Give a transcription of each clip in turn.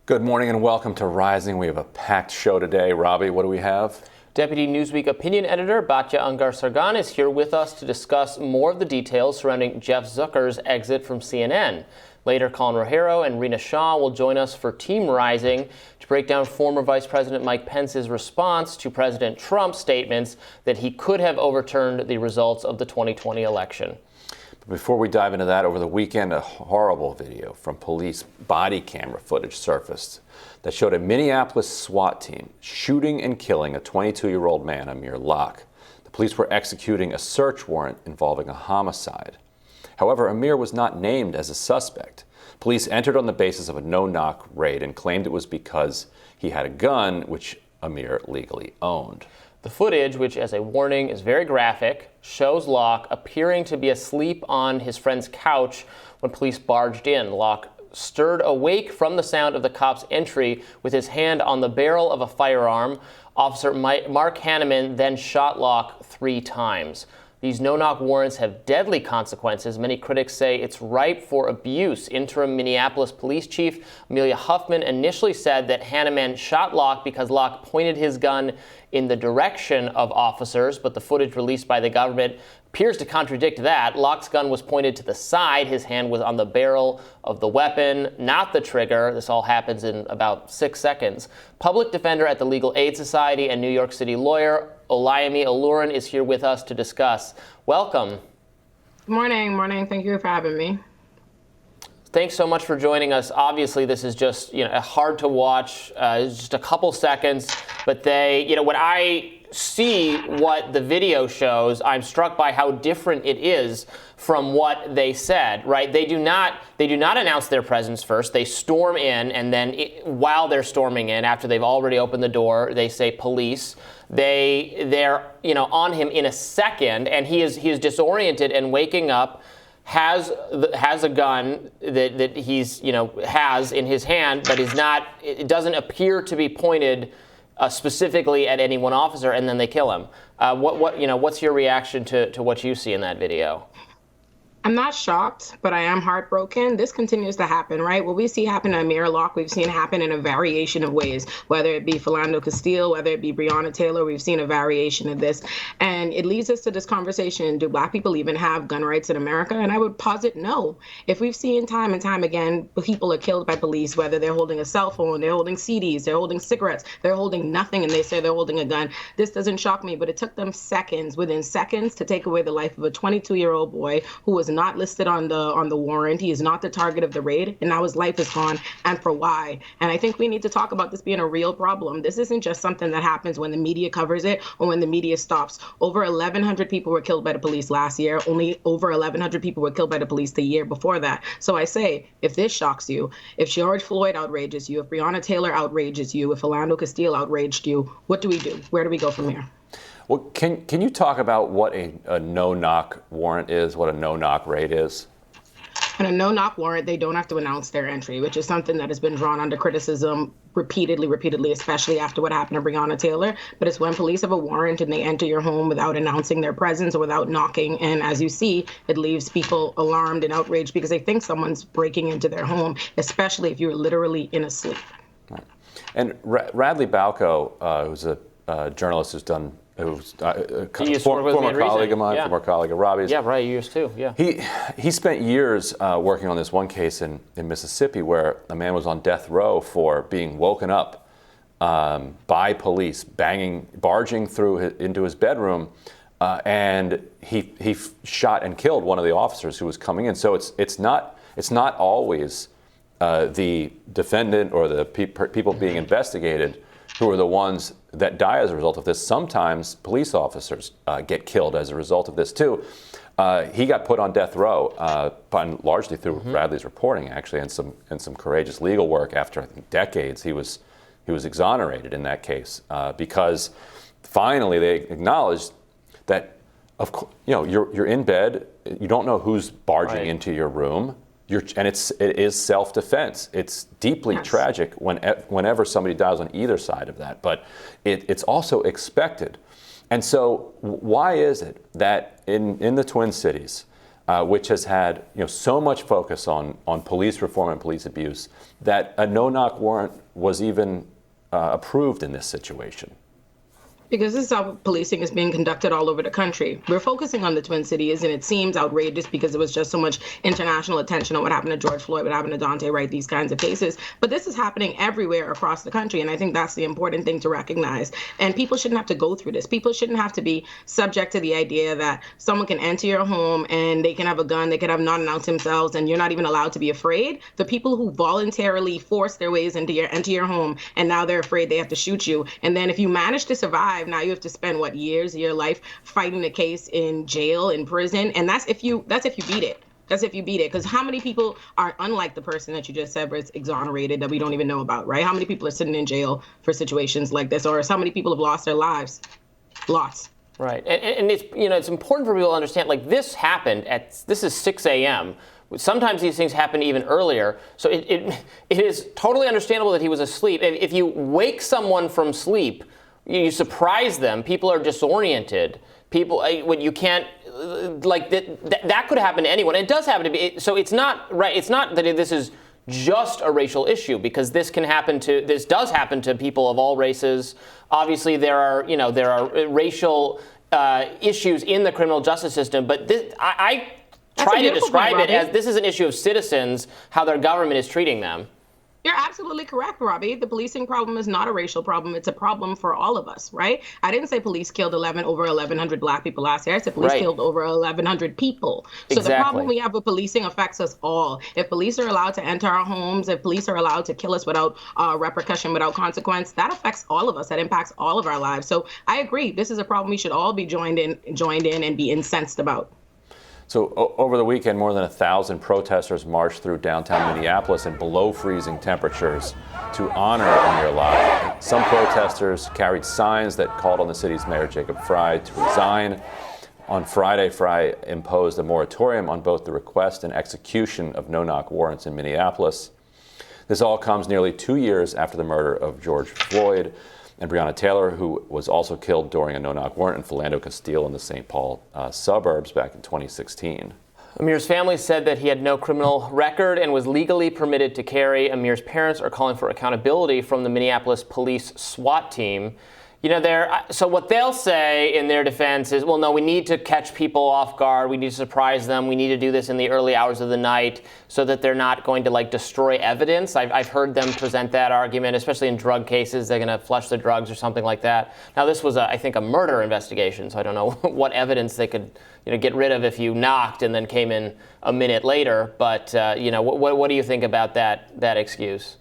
Good morning and welcome to Rising. We have a packed show today. Robby, what do we have? Deputy Newsweek opinion editor Batya Ungar-Sargon is here with us to discuss more of the details surrounding Jeff Zucker's exit from CNN. Later, Colin Rogero and Rena Shah will join us for Team Rising to break down former Vice President Mike Pence's response to President Trump's statements that he could have overturned the results of the 2020 election. Before we dive into that, over the weekend, a horrible video from police body camera footage surfaced that showed a Minneapolis SWAT team shooting and killing a 22-year-old man, Amir Locke. The police were executing a search warrant involving a homicide. However, Amir was not named as a suspect. Police entered on the basis of a no-knock raid and claimed it was because he had a gun, which Amir legally owned. The footage, which as a warning is very graphic, shows Locke appearing to be asleep on his friend's couch when police barged in. Locke stirred awake from the sound of the cops' entry with his hand on the barrel of a firearm. Officer Mark Hanneman then shot Locke 3 times. These no-knock warrants have deadly consequences. Many critics say it's ripe for abuse. Interim Minneapolis Police Chief Amelia Huffman initially said that Hanneman shot Locke because Locke pointed his gun in the direction of officers, but the footage released by the government appears to contradict that. Locke's gun was pointed to the side. His hand was on the barrel of the weapon, not the trigger. This all happens in about 6 seconds. Public defender at the Legal Aid Society and New York City lawyer Olayemi Olurin is here with us to discuss. Welcome. Good morning. Thank you for having me. Thanks so much for joining us. Obviously, this is just hard to watch. It's just a couple seconds, but when I see what the video shows, I'm struck by how different it is from what they said. Right? They do not announce their presence first. They storm in, and then while they're storming in, after they've already opened the door, they say police. They're on him in a second, and he is disoriented and waking up. Has a gun that he's has in his hand, but is not. It doesn't appear to be pointed specifically at any one officer, and then they kill him. What's your reaction to what you see in that video? I'm not shocked, but I am heartbroken. This continues to happen, right? What we see happen to Amir Locke, we've seen happen in a variation of ways, whether it be Philando Castile, whether it be Breonna Taylor, we've seen a variation of this. And it leads us to this conversation, do Black people even have gun rights in America? And I would posit no. If we've seen time and time again, people are killed by police, whether they're holding a cell phone, they're holding CDs, they're holding cigarettes, they're holding nothing, and they say they're holding a gun. This doesn't shock me, but it took them within seconds, to take away the life of a 22-year-old boy who was not listed on the warrant. He is not the target of the raid, and now his life is gone. And for why? And I think we need to talk about this being a real problem. This isn't just something that happens when the media covers it or when the media stops. Over 1,100 people were killed by the police last year. Only over 1,100 people were killed by the police the year before that. So I say, if this shocks you, if George Floyd outrages you, if Breonna Taylor outrages you, if Philando Castile outraged you, what do we do? Where do we go from here? Well, can you talk about what a no-knock warrant is, what a no-knock raid is? In a no-knock warrant, they don't have to announce their entry, which is something that has been drawn under criticism repeatedly, especially after what happened to Breonna Taylor. But it's when police have a warrant and they enter your home without announcing their presence or without knocking. And as you see, it leaves people alarmed and outraged because they think someone's breaking into their home, especially if you're literally in a sleep. Right. And Radley Balco, who's a journalist who's a former colleague of mine, former colleague of Robby's. Yeah, right, yours too, yeah. He spent years working on this one case in Mississippi where a man was on death row for being woken up by police, barging into his bedroom, and he shot and killed one of the officers who was coming in. So it's not always the defendant or the people being investigated who are the ones that die as a result of this. Sometimes police officers get killed as a result of this too. He got put on death row, largely through Radley's reporting, actually, and some courageous legal work. After I think decades, he was exonerated in that case because finally they acknowledged that you're in bed, you don't know who's barging into your room. And it is self-defense. It's deeply tragic whenever somebody dies on either side of that, but it's also expected. And so why is it that in the Twin Cities, which has had so much focus on police reform and police abuse, that a no-knock warrant was even approved in this situation. Because this is how policing is being conducted all over the country. We're focusing on the Twin Cities, and it seems outrageous because there was just so much international attention on what happened to George Floyd, what happened to Dante Wright, these kinds of cases. But this is happening everywhere across the country, and I think that's the important thing to recognize. And people shouldn't have to go through this. People shouldn't have to be subject to the idea that someone can enter your home and they can have a gun, they can have not announced themselves, and you're not even allowed to be afraid. The people who voluntarily force their ways into your home, and now they're afraid they have to shoot you. And then if you manage to survive, now you have to spend years of your life fighting the case in jail, in prison, and that's if you beat it. That's if you beat it. Because how many people are, unlike the person that you just said was exonerated, that we don't even know about, right? How many people are sitting in jail for situations like this, or how many people have lost their lives? Lots. Right, and it's it's important for people to understand. Like, this happened this is 6 a.m. Sometimes these things happen even earlier. So it is totally understandable that he was asleep. If you wake someone from sleep, you surprise them. People are disoriented. When you can't, like that could happen to anyone. It does happen to be. So it's not right. It's not that this is just a racial issue, because this does happen to people of all races. Obviously, there are racial issues in the criminal justice system. But I try to describe it as this is an issue of citizens, how their government is treating them. You're absolutely correct, Robby. The policing problem is not a racial problem. It's a problem for all of us, right? I didn't say police killed over 1,100 black people last year. I said police killed over 1,100 people. So the problem we have with policing affects us all. If police are allowed to enter our homes, if police are allowed to kill us without repercussion, without consequence, that affects all of us. That impacts all of our lives. So I agree. This is a problem we should all be joined in and be incensed about. So over the weekend, more than 1,000 protesters marched through downtown Minneapolis in below freezing temperatures to honor Amir Locke. Some protesters carried signs that called on the city's mayor, Jacob Frey, to resign. On Friday, Frey imposed a moratorium on both the request and execution of no-knock warrants in Minneapolis. This all comes nearly 2 years after the murder of George Floyd and Breonna Taylor, who was also killed during a no-knock warrant in Philando Castile in the St. Paul suburbs back in 2016. Amir's family said that he had no criminal record and was legally permitted to carry. Amir's parents are calling for accountability from the Minneapolis police SWAT team. So what they'll say in their defense is, well, no, we need to catch people off guard. We need to surprise them. We need to do this in the early hours of the night so that they're not going to destroy evidence. I've heard them present that argument, especially in drug cases. They're going to flush the drugs or something like that. Now, this was, I think, a murder investigation, so I don't know what evidence they could get rid of if you knocked and then came in a minute later. But, what do you think about that excuse?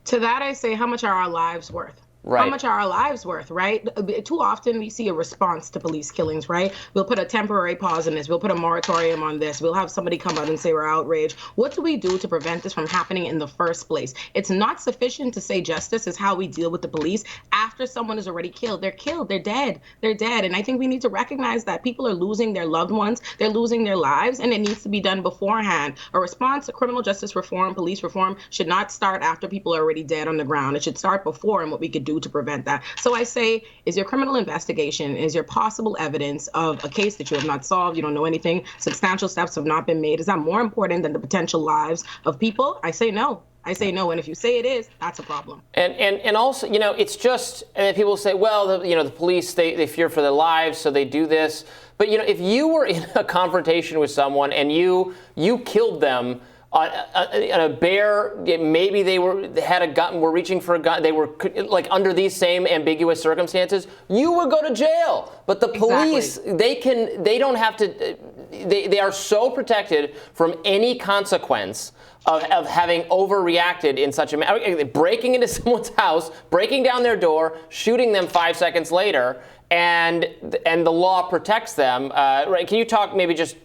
To that, I say, how much are our lives worth? Right. How much are our lives worth, right? Too often we see a response to police killings, right? We'll put a temporary pause in this. We'll put a moratorium on this. We'll have somebody come out and say we're outraged. What do we do to prevent this from happening in the first place? It's not sufficient to say justice is how we deal with the police after someone is already killed. They're killed. They're dead. They're dead. And I think we need to recognize that people are losing their loved ones. They're losing their lives, and it needs to be done beforehand. A response to criminal justice reform, police reform, should not start after people are already dead on the ground. It should start before, and what we could do to prevent that. So I say, is your criminal investigation, is your possible evidence of a case that you have not solved, you don't know anything, substantial steps have not been made, is that more important than the potential lives of people? I say no. I say no, and if you say it is, that's a problem. And also, it's just, and people say, well, the police, they fear for their lives, so they do this. But, if you were in a confrontation with someone and you killed them, a bear, maybe they had a gun, were reaching for a gun, they were under these same ambiguous circumstances, you would go to jail. But the police, they don't have to, they are so protected from any consequence of having overreacted in such a breaking into someone's house, breaking down their door, shooting them 5 seconds later, and the law protects them. Can you talk maybe just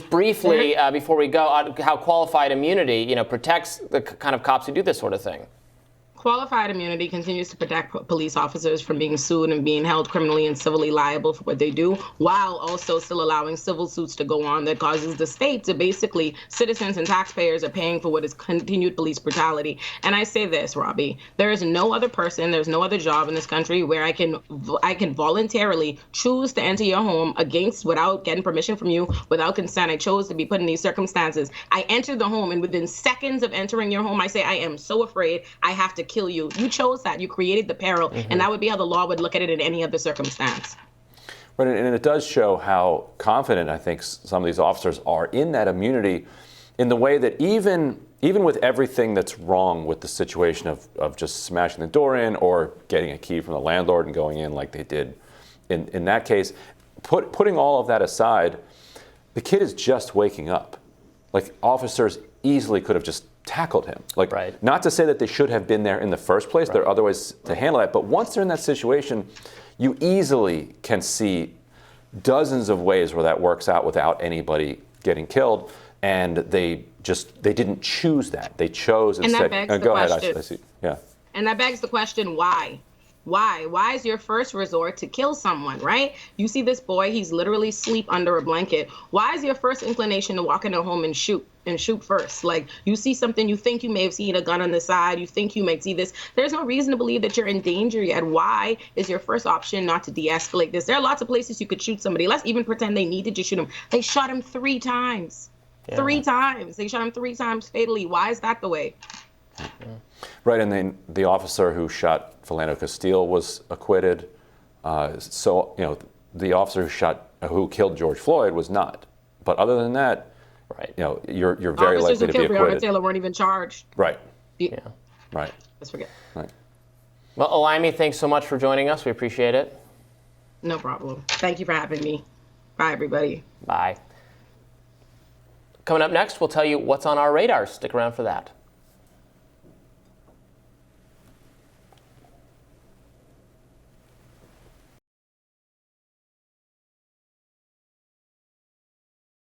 briefly, before we go, on how qualified immunity, protects the kind of cops who do this sort of thing? Qualified immunity continues to protect police officers from being sued and being held criminally and civilly liable for what they do, while also still allowing civil suits to go on that causes the state to basically, citizens and taxpayers are paying for what is continued police brutality. And I say this, Robby, there is no other person, there's no other job in this country where I can voluntarily choose to enter your home without getting permission from you, without consent. I chose to be put in these circumstances. I entered the home, and within seconds of entering your home, I say, I am so afraid, I have to kill you. You chose that. You created the peril, and that would be how the law would look at it in any other circumstance. Right, and it does show how confident I think some of these officers are in that immunity, in the way that even with everything that's wrong with the situation of just smashing the door in or getting a key from the landlord and going in like they did in that case, putting all of that aside, the kid is just waking up. Like, officers easily could have just tackled him. Like, right. Not to say that they should have been there in the first place. Right. There are other ways to handle that. But once they're in that situation, you easily can see dozens of ways where that works out without anybody getting killed. And they didn't choose that. They chose instead. And that begs the go question. ahead. I see. Yeah. And that begs the question, why? Why? Why is your first resort to kill someone, right? You see this boy, he's literally asleep under a blanket. Why is your first inclination to walk in a home and shoot first? Like, you see something, you think you may have seen a gun on the side, you think you might see this. There's no reason to believe that you're in danger yet. Why is your first option not to de-escalate this? There are lots of places you could shoot somebody. Let's even pretend they needed to shoot him. They shot him 3 times. Yeah. 3 times. They shot him 3 times fatally. Why is that the way? Right, and then the officer who shot Philando Castile was acquitted. So, the officer who killed George Floyd was not. But other than that, right, you're very likely to be acquitted. Officers who killed Breonna Taylor weren't even charged. Right. Yeah. Right. Let's forget. Right. Well, Olayemi, thanks so much for joining us. We appreciate it. No problem. Thank you for having me. Bye, everybody. Bye. Coming up next, we'll tell you what's on our radar. Stick around for that.